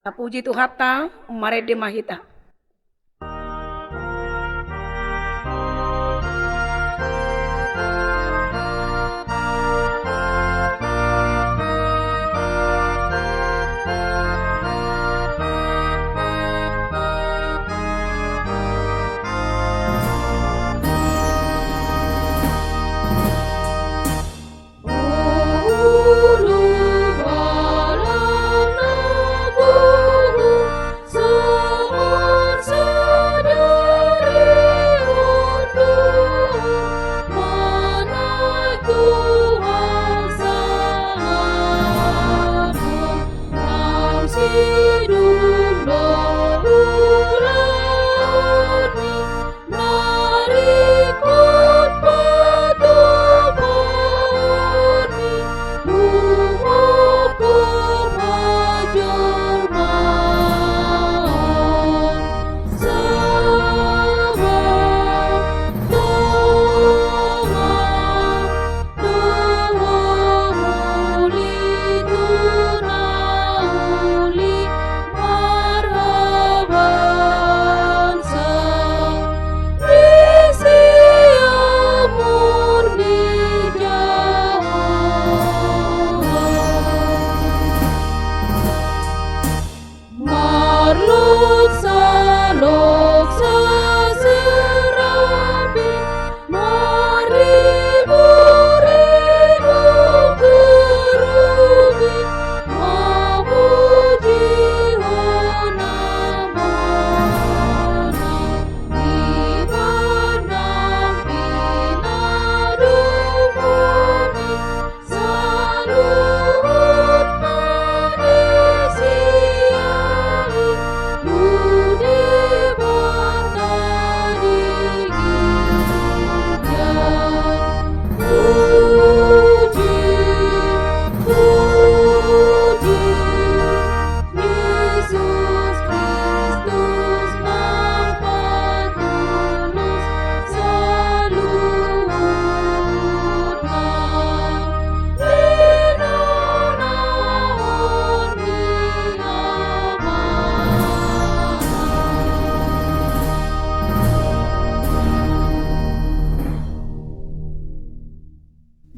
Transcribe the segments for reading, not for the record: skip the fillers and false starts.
Puji Tuhata, mare de mahita.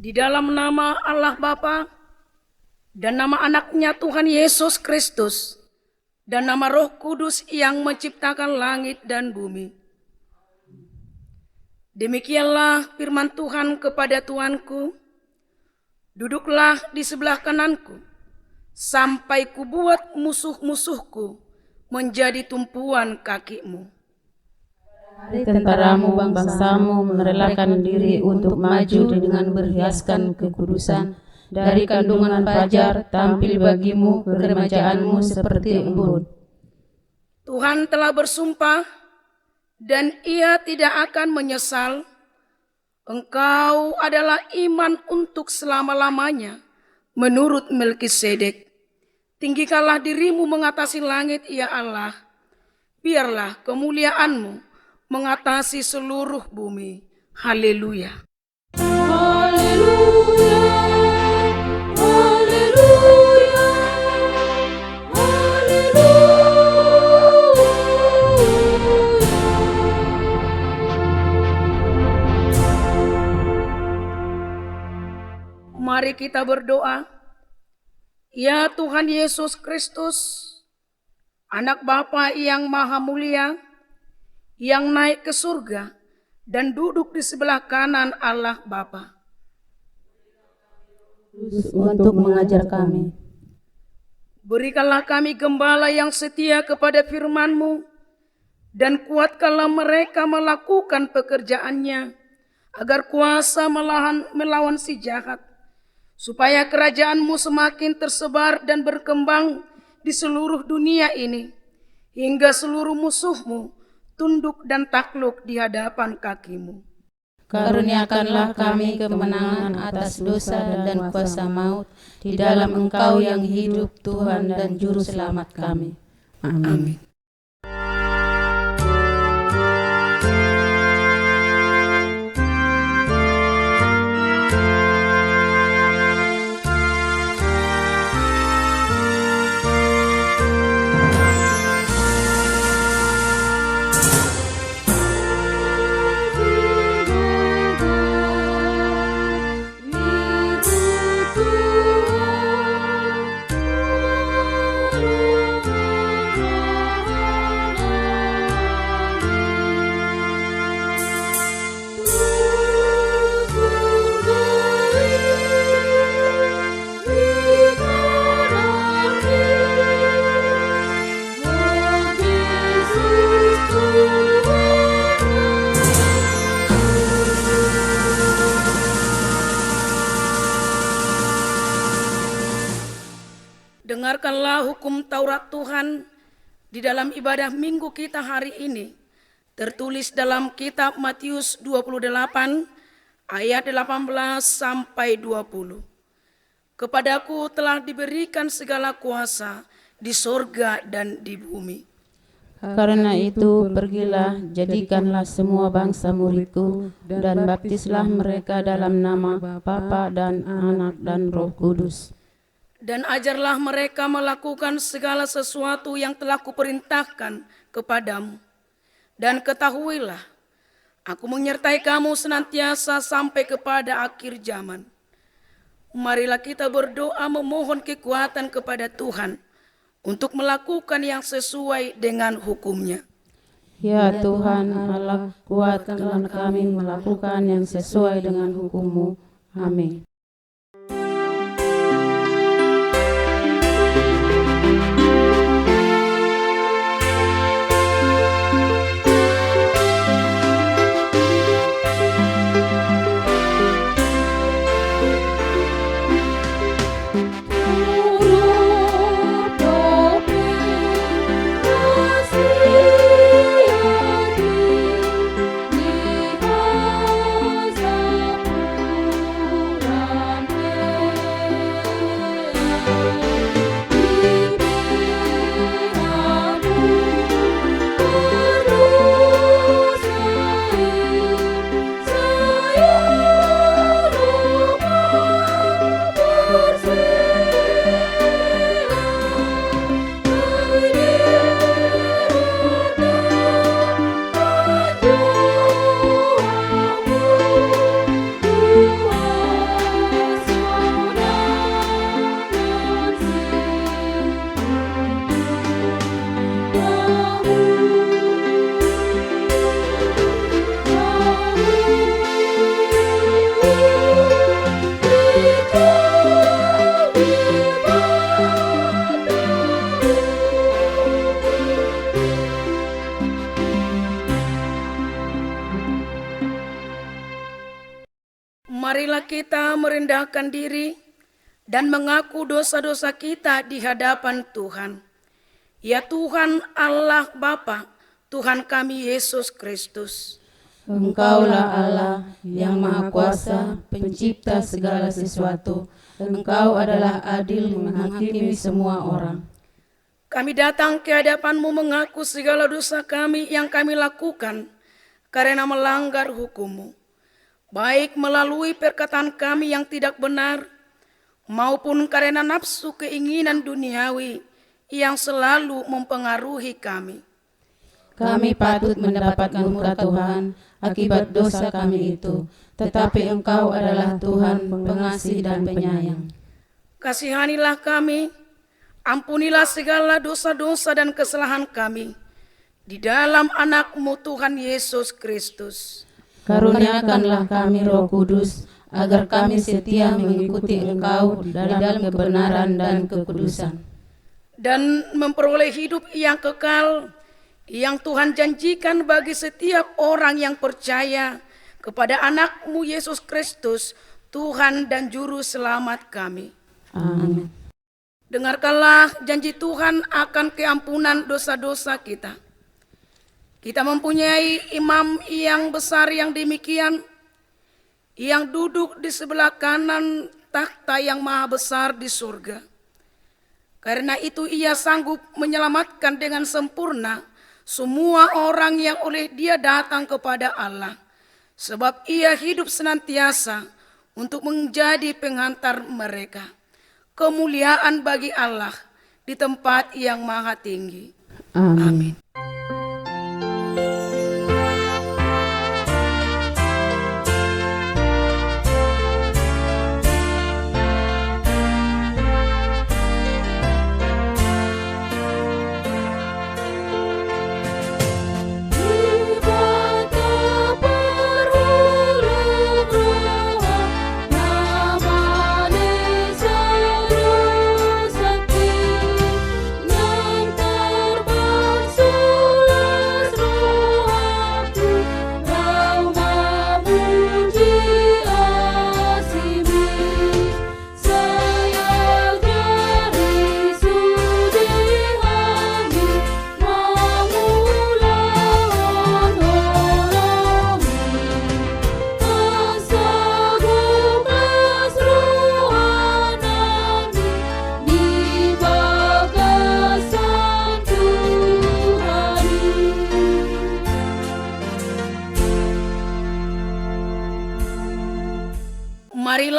Di dalam nama Allah Bapa dan nama anaknya Tuhan Yesus Kristus dan nama Roh Kudus yang menciptakan langit dan bumi. Demikianlah firman Tuhan kepada tuanku, duduklah di sebelah kananku, sampai kubuat musuh-musuhku menjadi tumpuan kakimu. Hari tentaramu bangsamu merelakan diri untuk maju dengan berhiaskan kekudusan. Dari kandungan fajar tampil bagimu keremajaanmu seperti embun. Tuhan telah bersumpah dan ia tidak akan menyesal. Engkau adalah iman untuk selama-lamanya menurut Melkisedek. Tinggikanlah dirimu mengatasi langit ya Allah. Biarlah kemuliaanmu mengatasi seluruh bumi. Haleluya. Haleluya, haleluya, haleluya. Mari kita berdoa. Ya Tuhan Yesus Kristus, Anak Bapa yang Maha Mulia, yang naik ke surga dan duduk di sebelah kanan Allah Bapa. Untuk mengajar kami. Berikanlah kami gembala yang setia kepada firman-Mu, dan kuatkanlah mereka melakukan pekerjaannya, agar kuasa melawan si jahat, supaya kerajaan-Mu semakin tersebar dan berkembang di seluruh dunia ini, hingga seluruh musuh-Mu tunduk dan takluk di hadapan kaki-Mu. Karuniakanlah kami kemenangan atas dosa dan kuasa maut di dalam Engkau yang hidup, Tuhan dan Juru Selamat kami. Amin. Dengarkanlah hukum Taurat Tuhan di dalam ibadah minggu kita hari ini. Tertulis dalam kitab Matius 28 ayat 18 sampai 20. Kepadaku telah diberikan segala kuasa di sorga dan di bumi. Karena itu pergilah, jadikanlah semua bangsa muridku, dan baptislah mereka dalam nama Bapa dan Anak dan Roh Kudus. Dan ajarlah mereka melakukan segala sesuatu yang telah kuperintahkan kepadamu. Dan ketahuilah, aku menyertai kamu senantiasa sampai kepada akhir zaman. Marilah kita berdoa memohon kekuatan kepada Tuhan untuk melakukan yang sesuai dengan hukum-Nya. Ya Tuhan Allah, kuatkanlah kami melakukan yang sesuai dengan hukum-Mu. Amin. Marilah kita merendahkan diri dan mengaku dosa-dosa kita di hadapan Tuhan. Ya Tuhan Allah Bapa, Tuhan kami Yesus Kristus. Engkaulah Allah yang Maha Kuasa, pencipta segala sesuatu. Engkau adalah adil menghakimi semua orang. Kami datang ke hadapan-Mu mengaku segala dosa kami yang kami lakukan karena melanggar hukum-Mu, baik melalui perkataan kami yang tidak benar, maupun karena nafsu keinginan duniawi yang selalu mempengaruhi kami. Kami patut mendapatkan murka Tuhan akibat dosa kami itu, tetapi Engkau adalah Tuhan pengasih dan penyayang. Kasihanilah kami, ampunilah segala dosa-dosa dan kesalahan kami di dalam Anak-Mu Tuhan Yesus Kristus. Karuniakanlah kami Roh Kudus, agar kami setia mengikuti Engkau dalam kebenaran dan kekudusan, dan memperoleh hidup yang kekal yang Tuhan janjikan bagi setiap orang yang percaya kepada Anak-Mu Yesus Kristus, Tuhan dan Juru Selamat kami. Amin. Dengarkanlah janji Tuhan akan keampunan dosa-dosa kita. Kita mempunyai imam yang besar yang demikian, yang duduk di sebelah kanan takhta yang maha besar di surga. Karena itu ia sanggup menyelamatkan dengan sempurna semua orang yang oleh Dia datang kepada Allah, sebab Ia hidup senantiasa untuk menjadi pengantar mereka. Kemuliaan bagi Allah di tempat yang maha tinggi. Amin. Yang terbang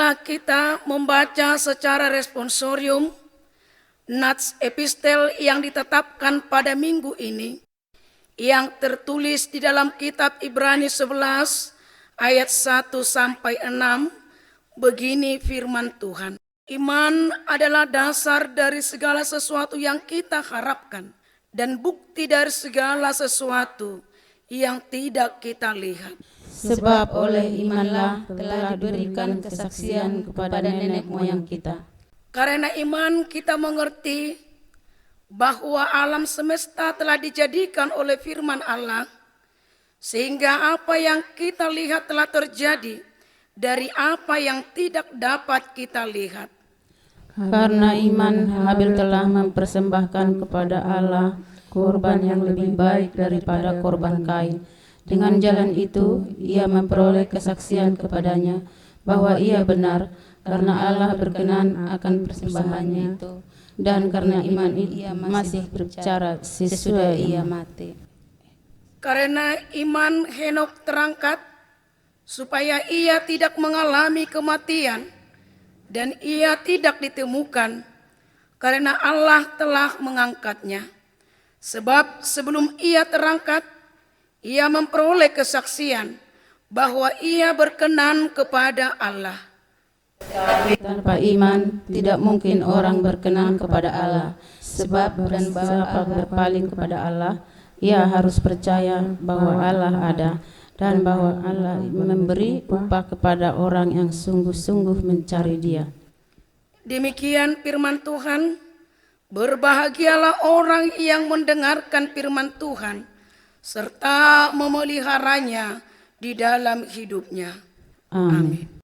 Marilah kita membaca secara responsorium nats epistel yang ditetapkan pada minggu ini, yang tertulis di dalam kitab Ibrani 11 ayat 1 sampai 6. Begini firman Tuhan. Iman adalah dasar dari segala sesuatu yang kita harapkan dan bukti dari segala sesuatu yang tidak kita lihat. Sebab oleh imanlah telah diberikan kesaksian kepada nenek moyang kita. Karena iman kita mengerti bahwa alam semesta telah dijadikan oleh firman Allah, sehingga apa yang kita lihat telah terjadi dari apa yang tidak dapat kita lihat. Karena iman, Habil telah mempersembahkan kepada Allah korban yang lebih baik daripada korban Kain. Dengan jalan itu, ia memperoleh kesaksian kepadanya bahwa ia benar, karena Allah berkenan akan persembahannya itu. Dan karena iman ia masih berbicara sesudah ia mati. Karena iman Henok terangkat supaya ia tidak mengalami kematian, dan ia tidak ditemukan karena Allah telah mengangkatnya. Sebab sebelum ia terangkat, ia memperoleh kesaksian bahwa ia berkenan kepada Allah. Tanpa iman, tidak mungkin orang berkenan kepada Allah. Sebab dan siapa berpaling kepada Allah, ia harus percaya bahwa Allah ada, dan bahwa Allah memberi upah kepada orang yang sungguh-sungguh mencari Dia. Demikian firman Tuhan. Berbahagialah orang yang mendengarkan firman Tuhan serta memeliharanya di dalam hidupnya. Amin.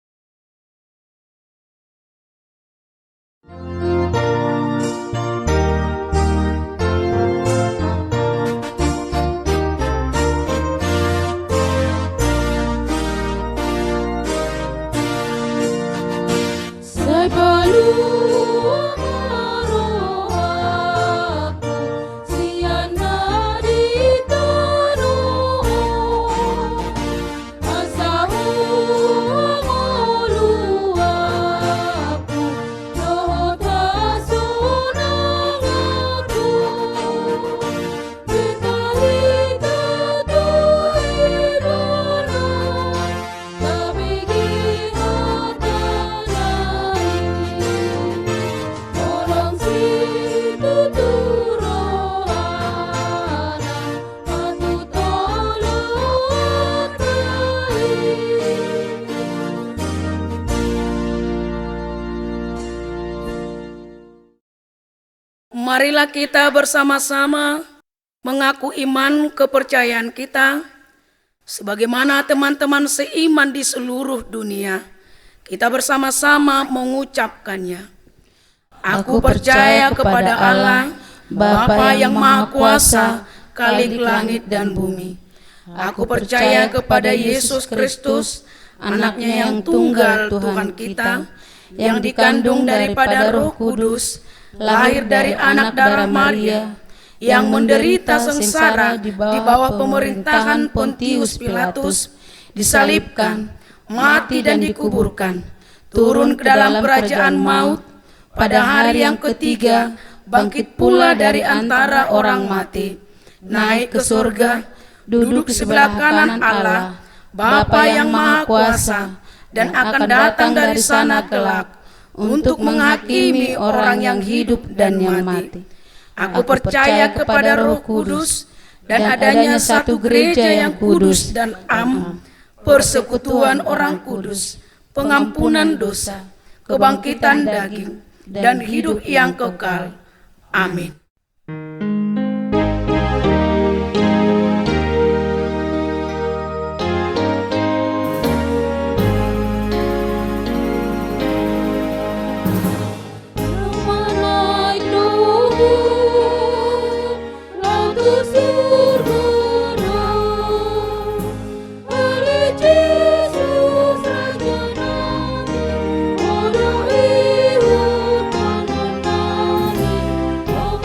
Marilah kita bersama-sama mengaku iman kepercayaan kita sebagaimana teman-teman seiman di seluruh dunia. Kita bersama-sama mengucapkannya. Aku percaya kepada Allah, Bapa yang Maha Kuasa, Khalik langit dan bumi. Aku percaya kepada Yesus Kristus, Anaknya yang tunggal Tuhan kita, yang dikandung daripada Roh Kudus, lahir dari anak darah Maria, yang menderita sengsara di bawah pemerintahan Pontius Pilatus, disalibkan, mati dan dikuburkan, turun ke dalam kerajaan maut, pada hari yang ketiga bangkit pula dari antara orang mati, naik ke surga, duduk di sebelah kanan Allah, Bapa yang Maha Kuasa, dan akan datang dari sana kelak untuk menghakimi orang yang hidup dan yang mati. Aku percaya kepada Roh Kudus dan adanya satu gereja yang kudus dan am, persekutuan orang kudus, pengampunan dosa, kebangkitan daging, dan hidup yang kekal. Amin. Oh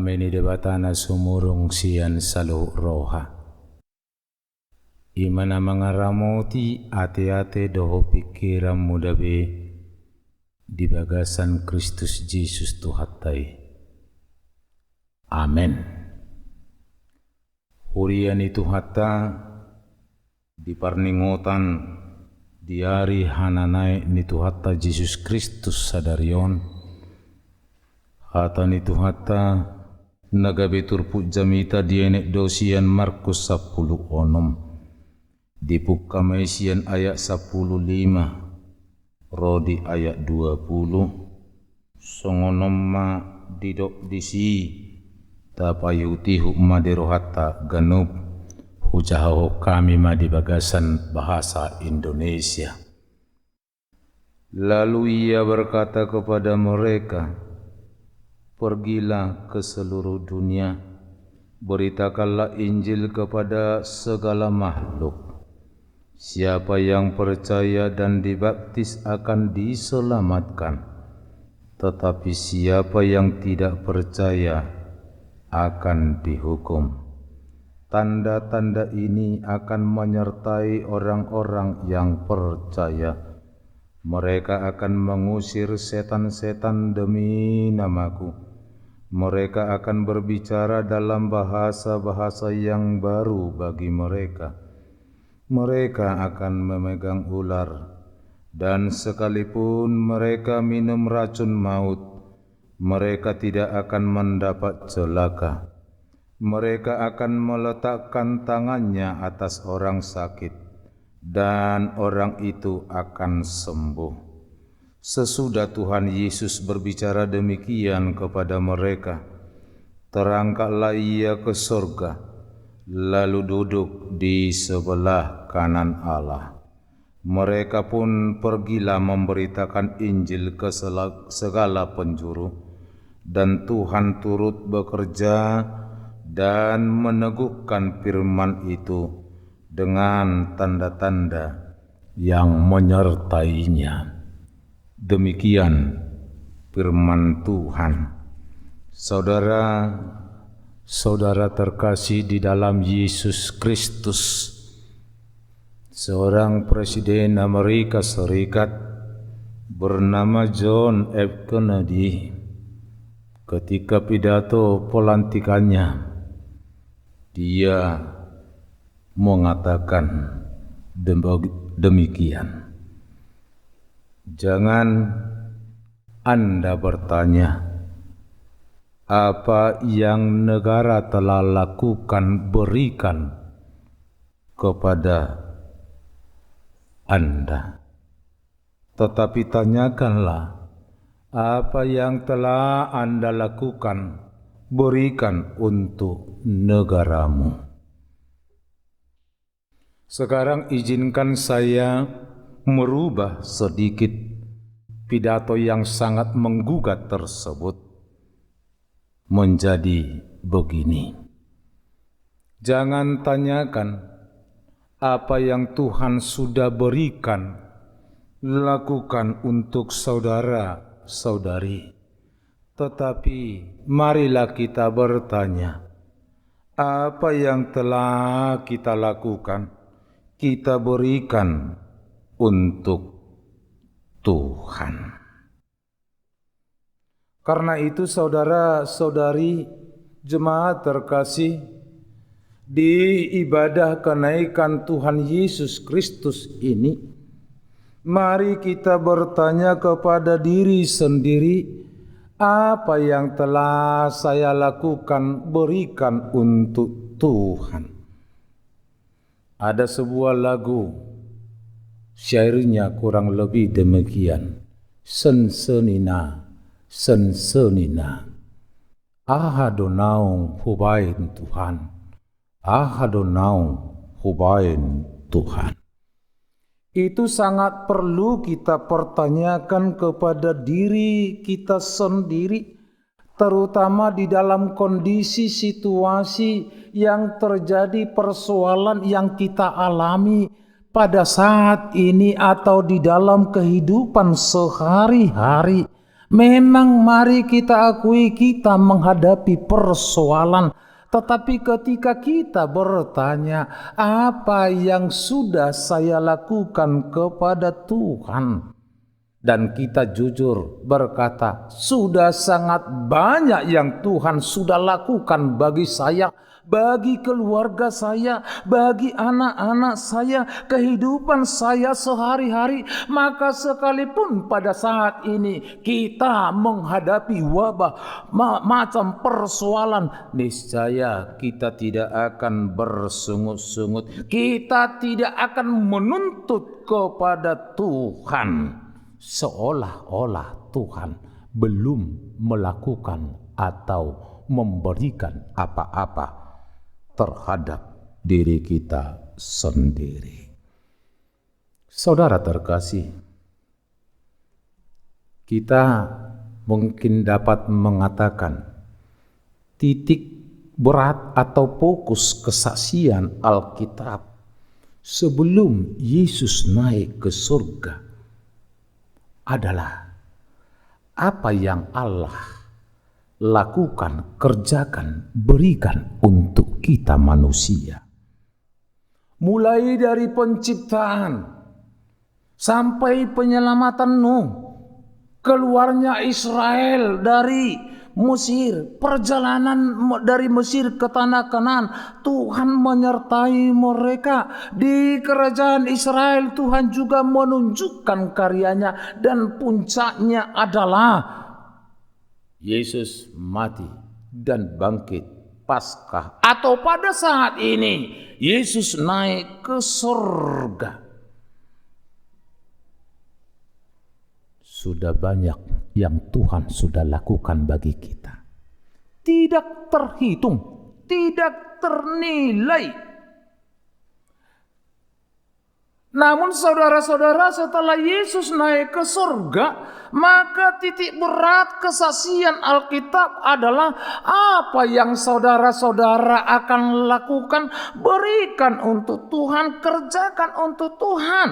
Ameni debatana sumurung sian saluh roha. Imana mangaramoti ate-ate doho pikiran mudabe di bagasan Kristus Yesus Tuhatai. Amen. Hurian itu hatta di parningotan diari hananai nitu hatta Yesus Kristus sadarion. Hata nitu hatta nagabe turpu jamita dienek dosian Markus 10 onom. Dipukka maisian ayat 15 Rodi ayat 20 songonomma didok disi tapayutihu madero hatta ganub hujaho kami di bagasan bahasa Indonesia. Lalu ia berkata kepada mereka, pergilah ke seluruh dunia, beritakanlah Injil kepada segala makhluk. Siapa yang percaya dan dibaptis akan diselamatkan, tetapi siapa yang tidak percaya akan dihukum. Tanda-tanda ini akan menyertai orang-orang yang percaya. Mereka akan mengusir setan-setan demi namaku. Mereka akan berbicara dalam bahasa-bahasa yang baru bagi mereka. Mereka akan memegang ular, dan sekalipun mereka minum racun maut, mereka tidak akan mendapat celaka. Mereka akan meletakkan tangannya atas orang sakit, dan orang itu akan sembuh. Sesudah Tuhan Yesus berbicara demikian kepada mereka, terangkatlah ia ke surga, lalu duduk di sebelah kanan Allah. Mereka pun pergilah memberitakan Injil ke segala penjuru, dan Tuhan turut bekerja dan meneguhkan firman itu dengan tanda-tanda yang menyertainya. Demikian firman Tuhan. Saudara terkasih di dalam Yesus Kristus, seorang Presiden Amerika Serikat bernama John F. Kennedy ketika pidato pelantikannya, dia mengatakan demikian. Jangan Anda bertanya apa yang negara telah lakukan berikan kepada Anda, tetapi tanyakanlah apa yang telah Anda lakukan berikan untuk negaramu. Sekarang izinkan saya merubah sedikit pidato yang sangat menggugat tersebut menjadi begini. Jangan tanyakan apa yang Tuhan sudah berikan, lakukan untuk saudara-saudari. Tetapi marilah kita bertanya, apa yang telah kita lakukan, kita berikan untuk Tuhan. Karena itu saudara-saudari jemaat terkasih, di ibadah kenaikan Tuhan Yesus Kristus ini, mari kita bertanya kepada diri sendiri, apa yang telah saya lakukan berikan untuk Tuhan. Ada sebuah lagu, syairnya kurang lebih demikian. Sensenina Ahadonau hubain Tuhan, Ahadonau hubain Tuhan. Itu sangat perlu kita pertanyakan kepada diri kita sendiri, terutama di dalam kondisi situasi yang terjadi, persoalan yang kita alami pada saat ini atau di dalam kehidupan sehari-hari. Memang mari kita akui kita menghadapi persoalan, tetapi ketika kita bertanya, apa yang sudah saya lakukan kepada Tuhan? Dan kita jujur berkata, sudah sangat banyak yang Tuhan sudah lakukan bagi saya, bagi keluarga saya, bagi anak-anak saya, kehidupan saya sehari-hari. Maka sekalipun pada saat ini kita menghadapi wabah, macam persoalan, niscaya kita tidak akan bersungut-sungut. Kita tidak akan menuntut kepada Tuhan seolah-olah Tuhan belum melakukan atau memberikan apa-apa terhadap diri kita sendiri. Saudara terkasih, kita mungkin dapat mengatakan titik berat atau fokus kesaksian Alkitab sebelum Yesus naik ke surga adalah apa yang Allah lakukan, kerjakan, berikan untuk kita manusia. Mulai dari penciptaan sampai penyelamatan Nuh, keluarnya Israel dari Mesir, perjalanan dari Mesir ke tanah Kanaan, Tuhan menyertai mereka. Di kerajaan Israel Tuhan juga menunjukkan karyanya, dan puncaknya adalah Yesus mati dan bangkit Paskah, atau pada saat ini Yesus naik ke surga. Sudah banyak yang Tuhan sudah lakukan bagi kita, tidak terhitung, tidak ternilai. Namun saudara-saudara, setelah Yesus naik ke surga, maka titik berat kesaksian Alkitab adalah apa yang saudara-saudara akan lakukan, berikan untuk Tuhan, kerjakan untuk Tuhan.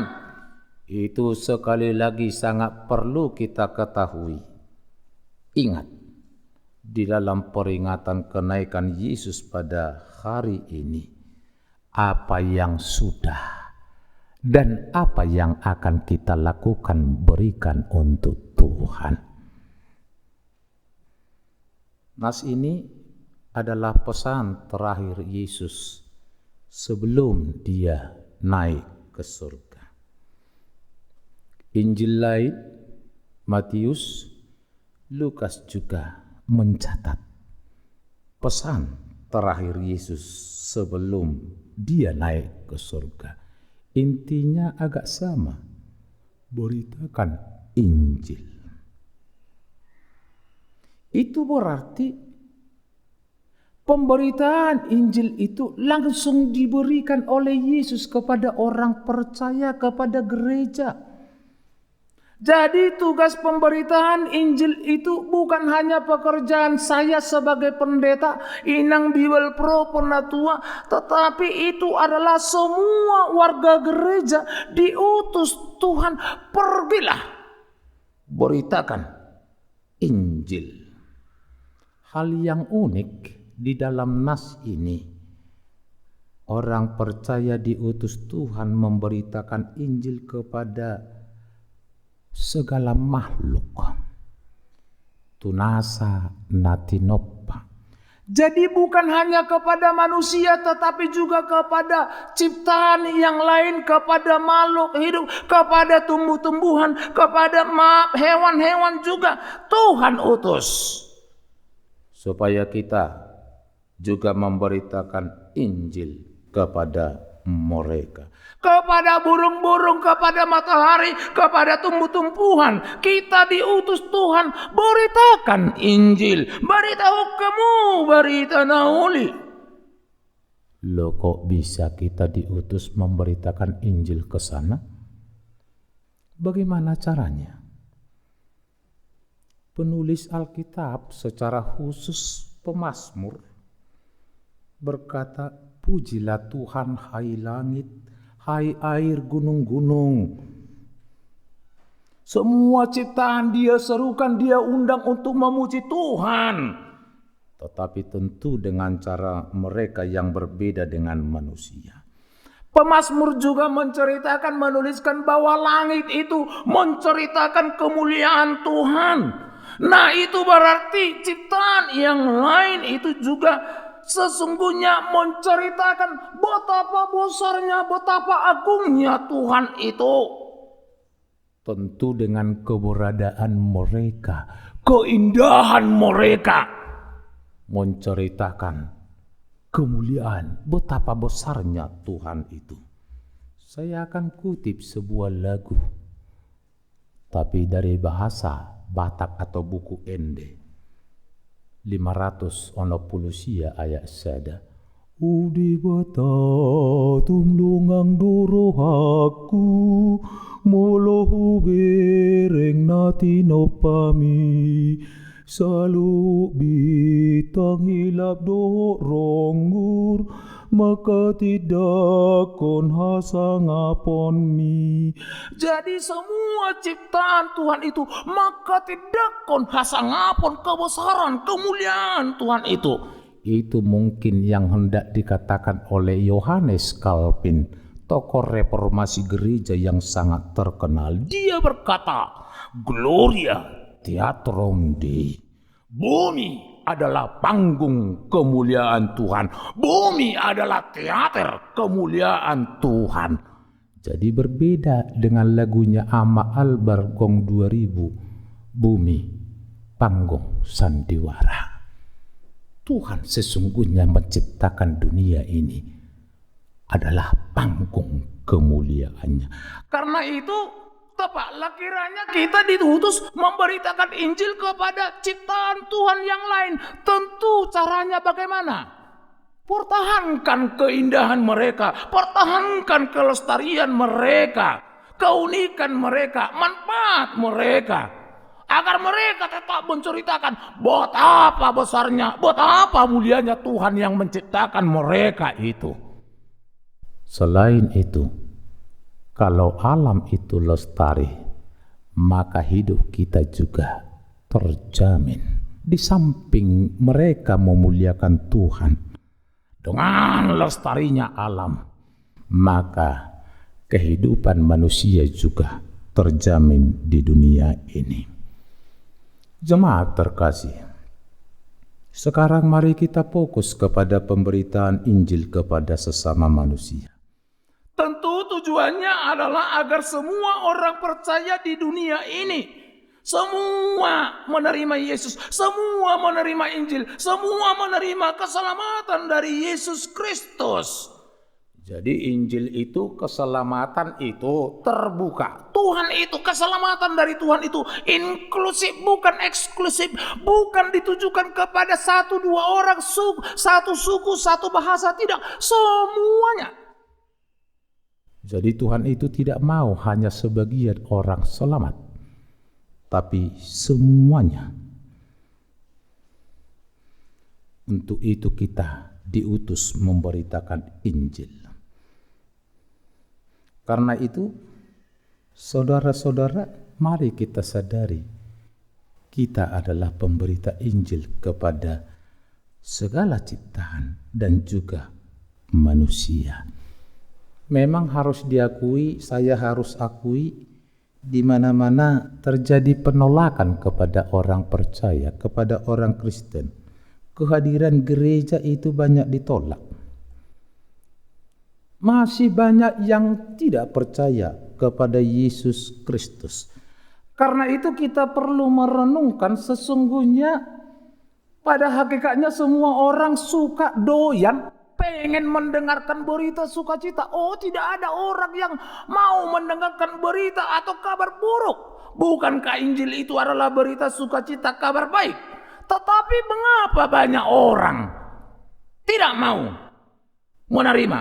Itu sekali lagi sangat perlu kita ketahui. Ingat, di dalam peringatan kenaikan Yesus pada hari ini, apa yang sudah dan apa yang akan kita lakukan berikan untuk Tuhan. Nas ini adalah pesan terakhir Yesus sebelum dia naik ke surga. Injil lain, Matius, Lukas juga mencatat pesan terakhir Yesus sebelum dia naik ke surga. Intinya agak sama, beritakan Injil. Itu berarti pemberitaan Injil itu langsung diberikan oleh Yesus kepada orang percaya, kepada gereja. Jadi tugas pemberitaan Injil itu bukan hanya pekerjaan saya sebagai pendeta, inang Bible Pro, penatua, tetapi itu adalah semua warga gereja diutus Tuhan, pergilah, beritakan Injil. Hal yang unik di dalam nas ini, orang percaya diutus Tuhan memberitakan Injil kepada segala makhluk. Tunasa natinoppa. Jadi bukan hanya kepada manusia, tetapi juga kepada ciptaan yang lain, kepada makhluk hidup, kepada tumbuh-tumbuhan, kepada hewan-hewan juga Tuhan utus, supaya kita juga memberitakan Injil kepada mereka, kepada burung-burung, kepada matahari, kepada tumbuh-tumbuhan. Kita diutus Tuhan, beritakan Injil, beritahu kamu, berita nauli. Loh, kok bisa kita diutus memberitakan Injil ke sana? Bagaimana caranya? Penulis Alkitab secara khusus pemazmur berkata, pujilah Tuhan hai langit, hai air gunung-gunung. Semua ciptaan Dia serukan, Dia undang untuk memuji Tuhan. Tetapi tentu dengan cara mereka yang berbeda dengan manusia. Pemazmur juga menceritakan, menuliskan bahwa langit itu menceritakan kemuliaan Tuhan. Nah, itu berarti ciptaan yang lain itu juga sesungguhnya menceritakan betapa besarnya, betapa agungnya Tuhan itu. Tentu dengan keberadaan mereka, keindahan mereka, menceritakan kemuliaan, betapa besarnya Tuhan itu. Saya akan kutip sebuah lagu, tapi dari bahasa Batak atau buku Ende 500 pulusia ayat sada. Udi bata tumlungang dorohaku molohu bereng natino pami salu bitang hilap do rongur maka tidak kon hasangapon mi. Jadi semua ciptaan Tuhan itu maka tidak kon hasangapon kebesaran kemuliaan Tuhan itu. Itu mungkin yang hendak dikatakan oleh Yohanes Calvin, tokoh reformasi gereja yang sangat terkenal. Dia berkata, Gloria Theatrum Dei. Bumi adalah panggung kemuliaan Tuhan. Bumi adalah teater kemuliaan Tuhan. Jadi berbeda dengan lagunya Ama Albar Gong 2000, Bumi Panggung Sandiwara. Tuhan sesungguhnya menciptakan dunia ini adalah panggung kemuliaannya. Karena itu tepatlah kiranya kita diutus memberitakan Injil kepada ciptaan Tuhan yang lain. Tentu caranya bagaimana? Pertahankan keindahan mereka, pertahankan kelestarian mereka, keunikan mereka, manfaat mereka, agar mereka tetap menceritakan betapa besarnya, betapa mulianya Tuhan yang menciptakan mereka itu. Selain itu, kalau alam itu lestari, maka hidup kita juga terjamin. Di samping mereka memuliakan Tuhan, dengan lestarinya alam, maka kehidupan manusia juga terjamin di dunia ini. Jemaat terkasih, sekarang mari kita fokus kepada pemberitaan Injil kepada sesama manusia. Tentu tujuannya adalah agar semua orang percaya di dunia ini, semua menerima Yesus, semua menerima Injil, semua menerima keselamatan dari Yesus Kristus. Jadi Injil itu, keselamatan itu terbuka. Tuhan itu, keselamatan dari Tuhan itu inklusif, bukan eksklusif. Bukan ditujukan kepada satu dua orang, satu suku, satu bahasa. Tidak, semuanya. Jadi Tuhan itu tidak mau hanya sebagian orang selamat, tapi semuanya. Untuk itu kita diutus memberitakan Injil. Karena itu, saudara-saudara, mari kita sadari, kita adalah pemberita Injil kepada segala ciptaan dan juga manusia. Memang harus diakui, saya harus akui, di mana-mana terjadi penolakan kepada orang percaya, kepada orang Kristen. Kehadiran gereja itu banyak ditolak. Masih banyak yang tidak percaya kepada Yesus Kristus. Karena itu kita perlu merenungkan, sesungguhnya pada hakikatnya semua orang suka doyan, pengen mendengarkan berita sukacita. Oh, tidak ada orang yang mau mendengarkan berita atau kabar buruk. Bukankah Injil itu adalah berita sukacita, kabar baik? Tetapi mengapa banyak orang tidak mau menerima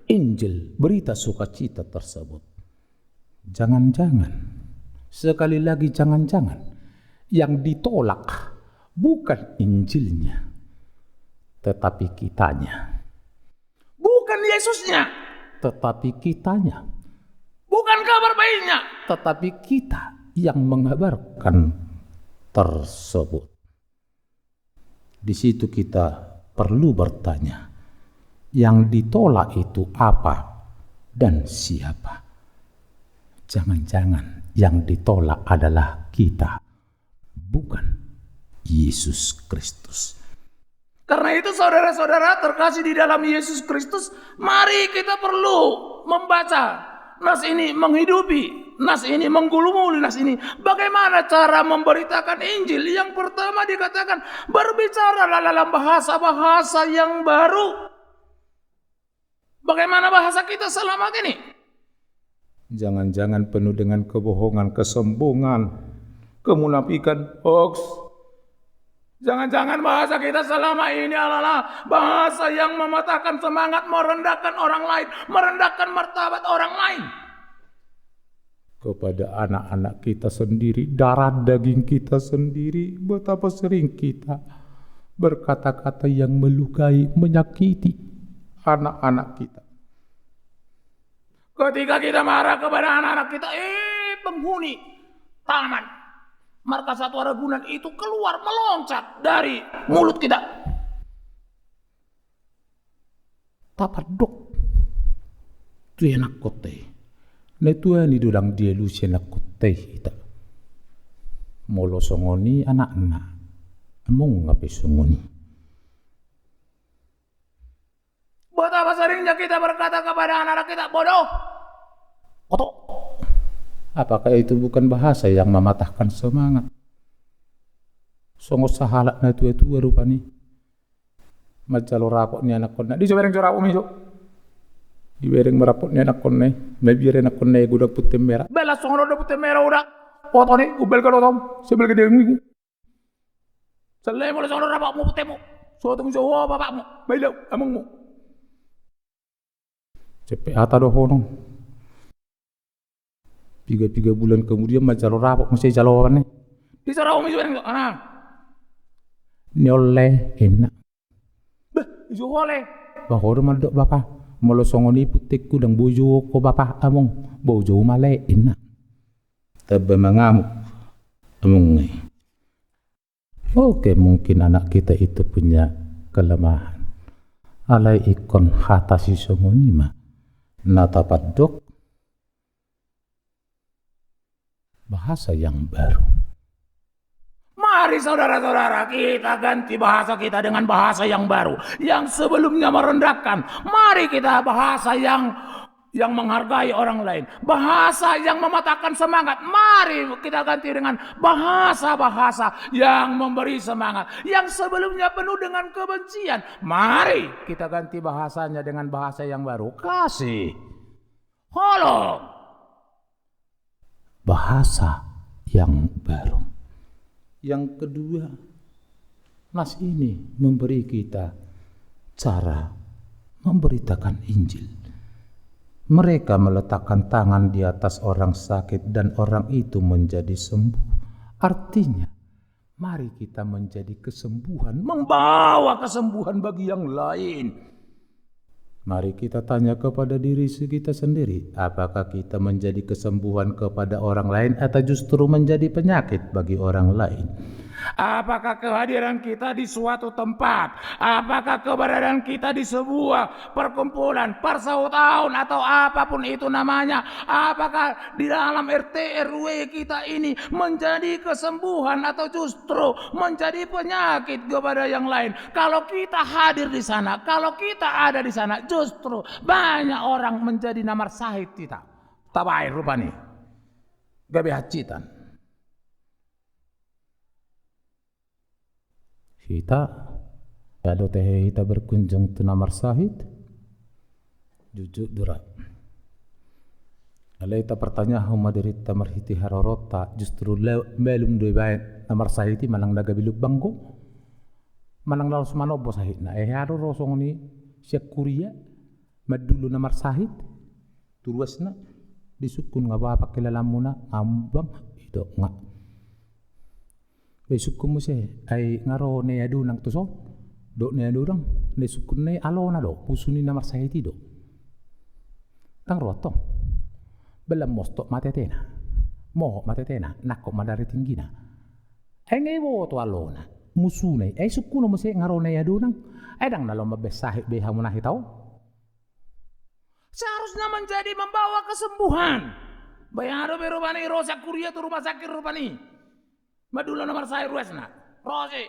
Injil, berita sukacita tersebut? Jangan-jangan, sekali lagi jangan-jangan, yang ditolak bukan Injilnya, tetapi kitanya. Bukan Yesusnya, tetapi kitanya. Bukan kabar baiknya, tetapi kita yang mengabarkan tersebut. Di situ kita perlu bertanya, yang ditolak itu apa dan siapa? Jangan-jangan yang ditolak adalah kita, bukan Yesus Kristus. Karena itu saudara-saudara terkasih di dalam Yesus Kristus, mari kita perlu membaca nas ini, menghidupi nas ini, menggulunguli nas ini. Bagaimana cara memberitakan Injil? Yang pertama dikatakan berbicara dalam bahasa-bahasa yang baru. Bagaimana bahasa kita selama ini? Jangan-jangan penuh dengan kebohongan, kesombongan, kemunafikan, hoax. Jangan-jangan bahasa kita selama ini adalah bahasa yang mematahkan semangat, merendahkan orang lain, merendahkan martabat orang lain. Kepada anak-anak kita sendiri, darah daging kita sendiri, betapa sering kita berkata-kata yang melukai, menyakiti anak-anak kita. Ketika kita marah kepada anak-anak kita, penghuni taman markas Satwa Ragunan itu keluar meloncat dari mulut kita. Tapadok tu enak kote. Na tu ni dudang dia lu sena kote ita. Molo songoni anak-anak. Among ngape songoni. Betapa seringnya kita berkata kepada anak-anak kita, bodoh, kotor. Apakah itu bukan bahasa yang mematahkan semangat? Songo sahalak na tu rupani. Majalo rapok ni anak konna. Di sobereng rapok mi so. Di bereng merapok ni anak konna. Mabire anak konna gudak putih merah. Bela songo do putih merah udah. Foto ni ubel ka tom. Sebel gede ngiku. Selai mo songo rapok mo putih mo. So tung so bapakmu. Bailaw among mo. Cepe ata do honon. 3 bulan kemudian majalo rapok mesti jaloan ni. Di sarau mi sobereng ana. Ni oleh enak. Ijo oleh. Bahoro maldok bapa. Molo songoni putik kudang bojo ko bapa among. Bojo male enak. Tebe mengamuk. Among ni. Oke, mungkin anak kita itu punya kelemahan. Alai ikon hatasi songoni ma. Natapadok. Bahasa yang baru. Mari saudara-saudara kita ganti bahasa kita dengan bahasa yang baru. Yang sebelumnya merendahkan. Mari kita bahasa yang menghargai orang lain. Bahasa yang mematahkan semangat. Mari kita ganti dengan bahasa-bahasa yang memberi semangat. Yang sebelumnya penuh dengan kebencian. Mari kita ganti bahasanya dengan bahasa yang baru. Kasih. Halo. Bahasa yang baru. Yang kedua, nas ini memberi kita cara memberitakan Injil. Mereka meletakkan tangan di atas orang sakit dan orang itu menjadi sembuh. Artinya, mari kita menjadi kesembuhan, membawa kesembuhan bagi yang lain. Mari kita tanya kepada diri kita sendiri, apakah kita menjadi kesembuhan kepada orang lain atau justru menjadi penyakit bagi orang lain? Apakah kehadiran kita di suatu tempat, apakah keberadaan kita di sebuah perkumpulan, persautaan atau apapun itu namanya, apakah di dalam RT RW kita ini menjadi kesembuhan atau justru menjadi penyakit kepada yang lain? Kalau kita hadir di sana, kalau kita ada di sana, justru banyak orang menjadi namar sahid kita. Tabai rupani. Gabe hacitan. Kita kalau teh kita berkunjung ke namar sahid jujur durat. Kalau kita bertanya huma dari tamar hiti harorota justru belum dua baik namar sahid manang naga bilub bangko manang lalos manobo sahid na haro rosong ni siak kuria madulu namar sahid turuasna disukun nga bapak kilalamuna ambang itu nga besukun mo siya ay ngaro ne adu nang tuso do ne adu rang ne sukun ne alona do pusuni namar sahid do tang roto belam mosto matetena Mo matetena nakko madari tinggina. Engai wo to alona. Musune sukuno mese ngarone ya dunang. Edang nalo mabesahi beha munahi tau. Seharusnya menjadi membawa kesembuhan. Bayaro berubani rosa kuria tu rumah sakit rupani. Madula nomor saya ruasna. Rosi.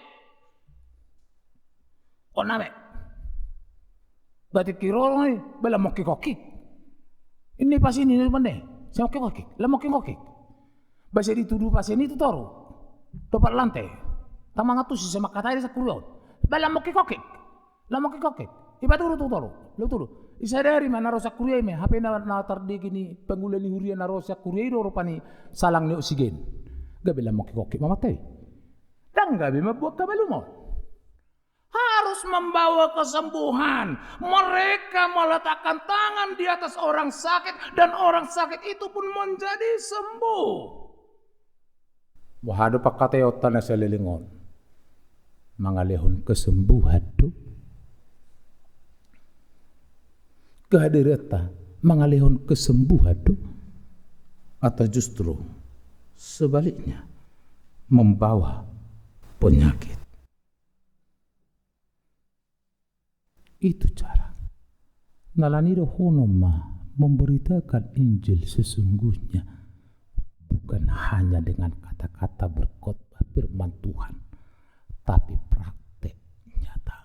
Oname. Berarti kiro ni bela moki koki. Ini pas ini mana? Saya moki koki. Lah moki koki. Basa dituduh pasien itu toru. Dapat lantai. Tamang atu si sama kata sa kurio. Bela moki koki. Lah moki koki. Iba turu tu toru. Lu turu. Isa dari mana rosak kuria me. HP na tardi gini pengulan ni huria na rosak kuria do rupani salang ni oksigen. Gabi bela moki koki mamatay. Dan gabi mabuak kabalo mo. Harus membawa kesembuhan. Mereka meletakkan tangan di atas orang sakit dan orang sakit itu pun menjadi sembuh. Wahado pakatayota na sa lilingon. Mangalihon kesembuhan do. Kehadirata mangalihon kesembuhan do. Atau justru sebaliknya membawa penyakit. Itu cara. Nalanido honoma memberitakan Injil sesungguhnya bukan hanya dengan kata-kata berkhotbah firman Tuhan, tapi praktek nyata,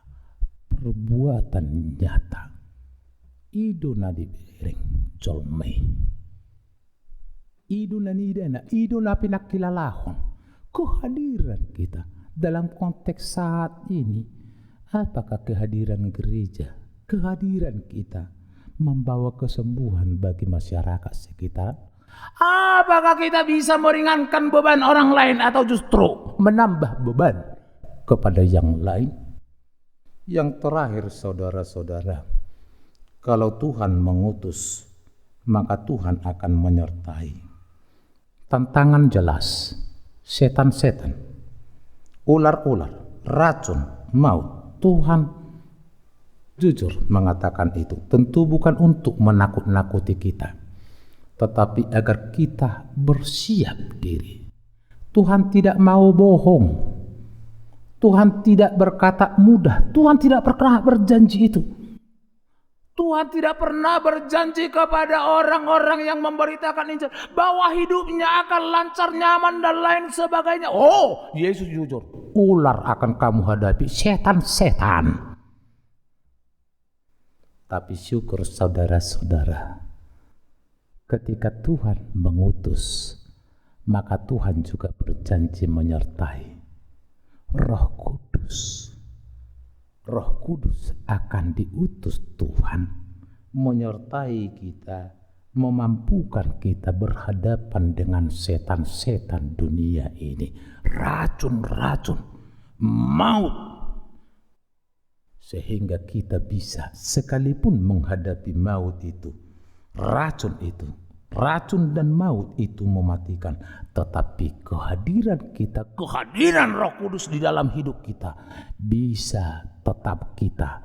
perbuatan nyata. Ido na dibering jolmei. Ido na nidana, ido na pinakilalahon. Kehadiran kita dalam konteks saat ini. Apakah kehadiran gereja, kehadiran kita membawa kesembuhan bagi masyarakat sekitar? Apakah kita bisa meringankan beban orang lain atau justru menambah beban kepada yang lain? Yang terakhir saudara-saudara, kalau Tuhan mengutus, maka Tuhan akan menyertai. Tantangan jelas, setan-setan, ular-ular, racun, maut. Tuhan jujur mengatakan itu. Tentu bukan untuk menakut-nakuti kita, tetapi agar kita bersiap diri. Tuhan tidak mau bohong. Tuhan tidak berkata mudah. Tuhan tidak pernah berjanji itu. Tuhan tidak pernah berjanji kepada orang-orang yang memberitakan Injil bahwa hidupnya akan lancar, nyaman dan lain sebagainya. Oh, Yesus jujur. Ular akan kamu hadapi, setan-setan. Tapi syukur saudara-saudara, ketika Tuhan mengutus, maka Tuhan juga berjanji menyertai. Roh Kudus. Roh Kudus akan diutus Tuhan menyertai kita, memampukan kita berhadapan dengan setan-setan dunia ini, racun-racun, maut, sehingga kita bisa sekalipun menghadapi maut itu, racun dan maut itu mematikan, tetapi kehadiran kita, kehadiran Roh Kudus di dalam hidup kita bisa tetap kita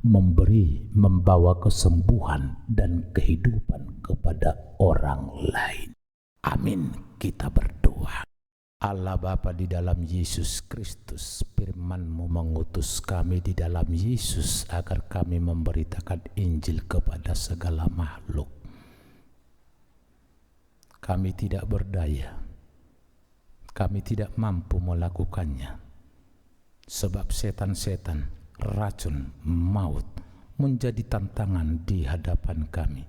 membawa kesembuhan dan kehidupan kepada orang lain. Amin. Kita berdoa. Allah Bapa di dalam Yesus Kristus, firman-Mu mengutus kami di dalam Yesus agar kami memberitakan Injil kepada segala makhluk. Kami tidak berdaya, kami tidak mampu melakukannya, sebab setan-setan, racun, maut menjadi tantangan di hadapan kami.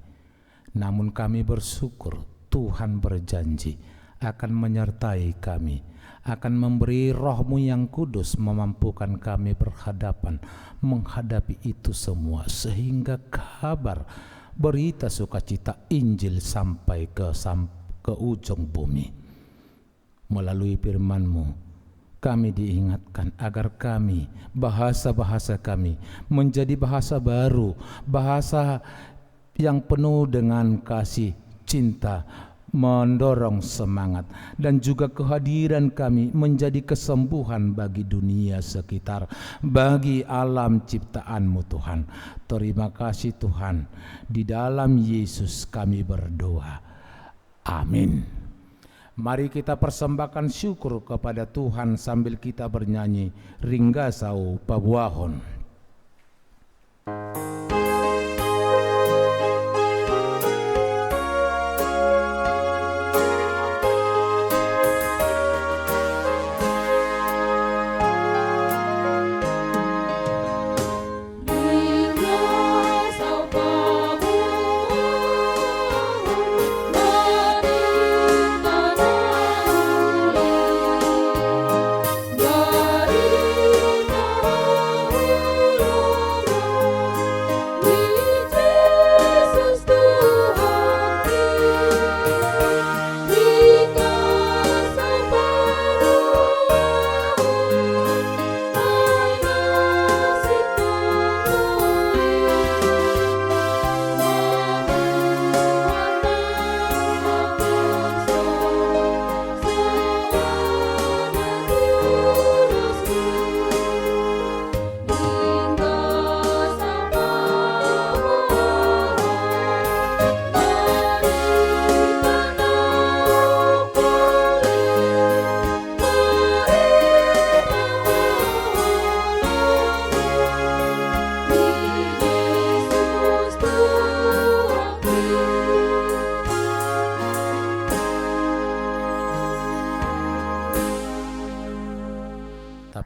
Namun kami bersyukur Tuhan berjanji akan menyertai kami, akan memberi Roh-Mu yang kudus memampukan kami menghadapi itu semua, sehingga kabar berita sukacita Injil sampai ke ujung bumi. Melalui firman-Mu kami diingatkan agar kami, bahasa-bahasa kami menjadi bahasa baru, bahasa yang penuh dengan kasih, cinta, mendorong semangat, dan juga kehadiran kami menjadi kesembuhan bagi dunia sekitar, bagi alam ciptaan-Mu Tuhan. Terima kasih Tuhan, di dalam Yesus kami berdoa. Amin. Mari kita persembahkan syukur kepada Tuhan sambil kita bernyanyi Ringgasau Pabuahon.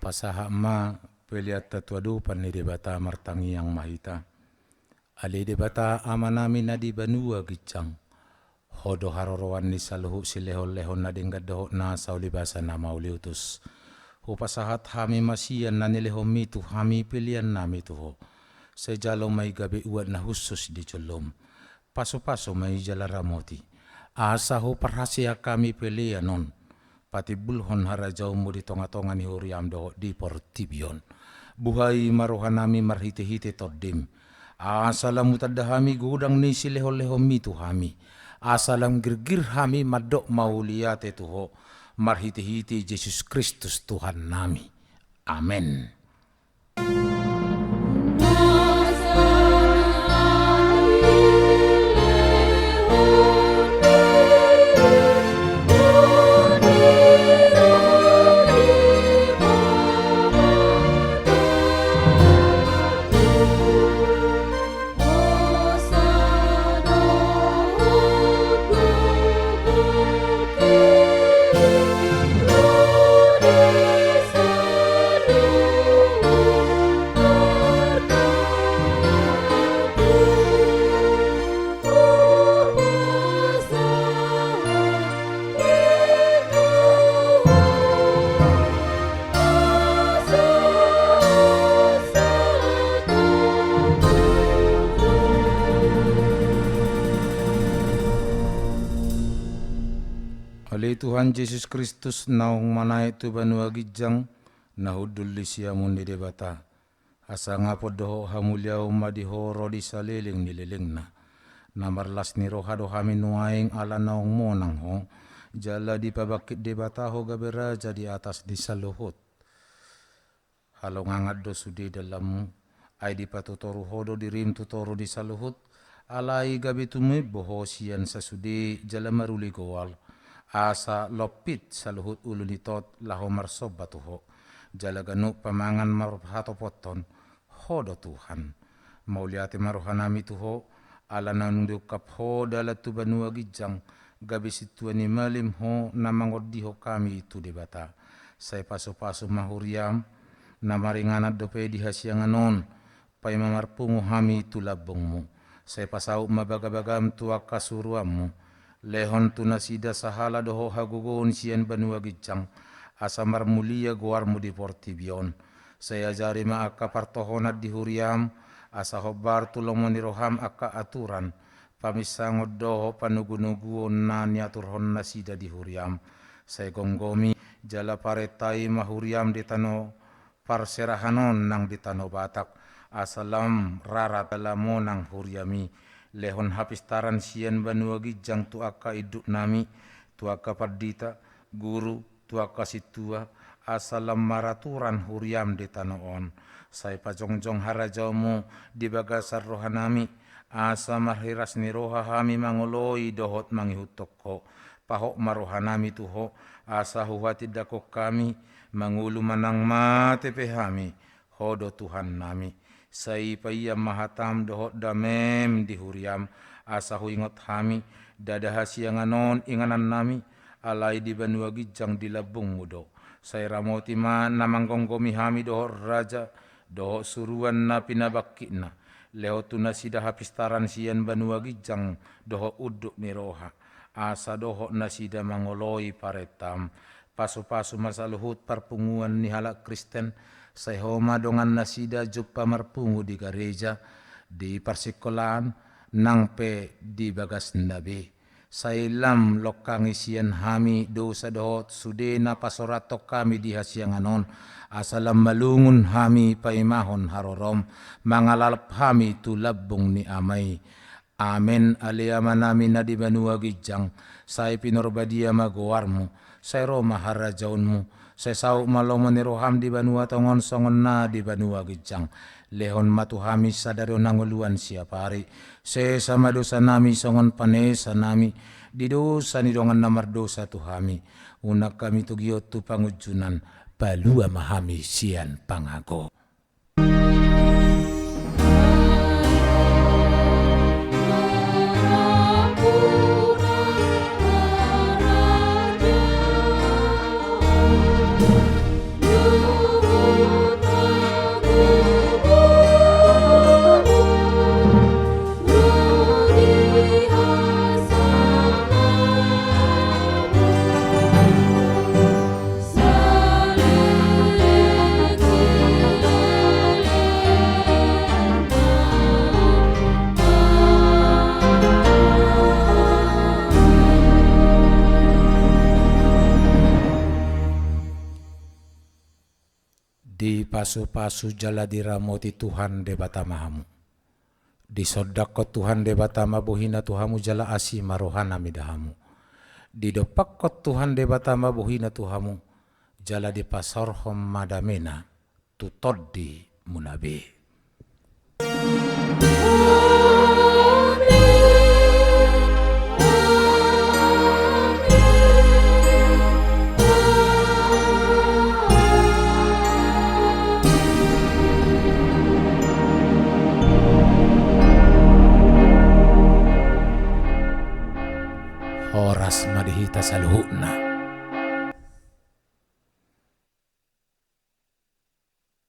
Pasaha ma peliat tatuadu paniri bata martangi yang mahita. Ali de bata amanami nadi banua gicang. Hodo harorowan ni saluhu silehon-lehon na dinggadoh na saulibasa na mauliutus. Hupasahat hami masian na nilehom mitu hami pilihan nami tuho. Sejalo may gabi uwan na husus di colom. Paso-paso may jalaramoti. Asa ho parhasya kami pilihan non. Pati bulhon harajaw mo di tonga-tonga ni Huriam do di Portibion. Buhay maruhanami marhiti-hiti todim. Asalam mutadahami gudang ni sileho-leho mitu hami. Asalam girgir hami madok mauliyate tuho. Marhiti-hiti Jesus Kristus Tuhan nami. Amen. Oleh Tuhan Yesus Kristus naung manai tu banua gijang nahudul siya mundi debata. Asa ngapod doho hamuliau madihoro di saliling nililing na. Namarlas ni rohado hami nuaing ala naung monang ho. Jala di pabakit debata ho gaberaja di atas di saluhut. Halo ngangad do sudi dalam ay di patutoru hodo di rim tutoro di saluhut. Alai gabi tumibo ho siyan sa sudi jala maruli gowal. Asa lopit sa luhut ulo nitot laho marsob batuho. Jalaganu pamangan marupahato poton. Hodo Tuhan. Mauliati maruhanami tuho. Ala nanunduk kap ho dalat tu banua gijang. Gabi situan ni malim ho namangodiho kami itu debata. Say paso-paso mahuriam. Namaringanat dope di hasyanganon. Pay mamarpungo hami itu labongmu. Say pasau mabagabagam tuak kasuruammu. Lehon tu nasida sahala doho hagugon siyan banua gijang. Asamar mulia guarmu di Portibion. Saya jari maaka partohonat di Huriam. Asa hobar tulong moniroham aka aturan. Pamisangod doho panugunuguon na niaturhon nasida di Huriam. Saya gonggomi jala paretai mahuriam di tano parserahanon nang di tano Batak. Asalam rarat alamo nang Huriami. Lehon hapistaran sian banua gijang tu aka iduk nami, tu aka pardita, guru, tu aka situa, asalam maraturan huriam di tanoon. Say pajongjong harajamu di bagasar rohanami, asa marhiras ni roha hami mangoloi dohot mangihutoko. paho marohanami tuho asa huwati dako kami mangulu manang mate pehami hodo Tuhan nami sai paya mahatam doho damem dihuriam asa huingot hami dada hasianganon inganan nami alai di banua gijang di labung mudo sai ramoti ma namanggonggomi hami doho raja doho suruan na pinabakina leo tuna sida hapistaran sian banua gijang doho uduk miroha asa doho nasida mangoloi paretam pasu-pasu masa luhut parpunguan ni halak Kristen sai homa dongan nasida juppa marpungu di gereja di persikolan nangpe di bagas nabi sai lam lokang isian hami dosa dohot sudena pasoratok kami di hasianganon asalam malungun hami paimahon harorom mangalalap hami tu labung ni amai. Amen aliyama nami na di banua gijang sai pinorbadia magowarmu sai roma harajaunmu sai sau malomo ni roham di banua tongon songon na di banua gijang lehon matu hami sadaro nanguluan siapari sai sama dosa nami songon panesa nami di dosa ni dongan namar dosa tu hami unak kami tu giot tu pangujunan palua mahami sian pangago. Di pasu-pasu jala diramoti Tuhan de batamahamu. Di sodako Tuhan de batama buhina Tuhamu jala asi marohana midahamu. Di dopakko Tuhan de batama buhina Tuhamu jala di pasorhom madamena tutoddi munabe. Horas madihita sa luhuna.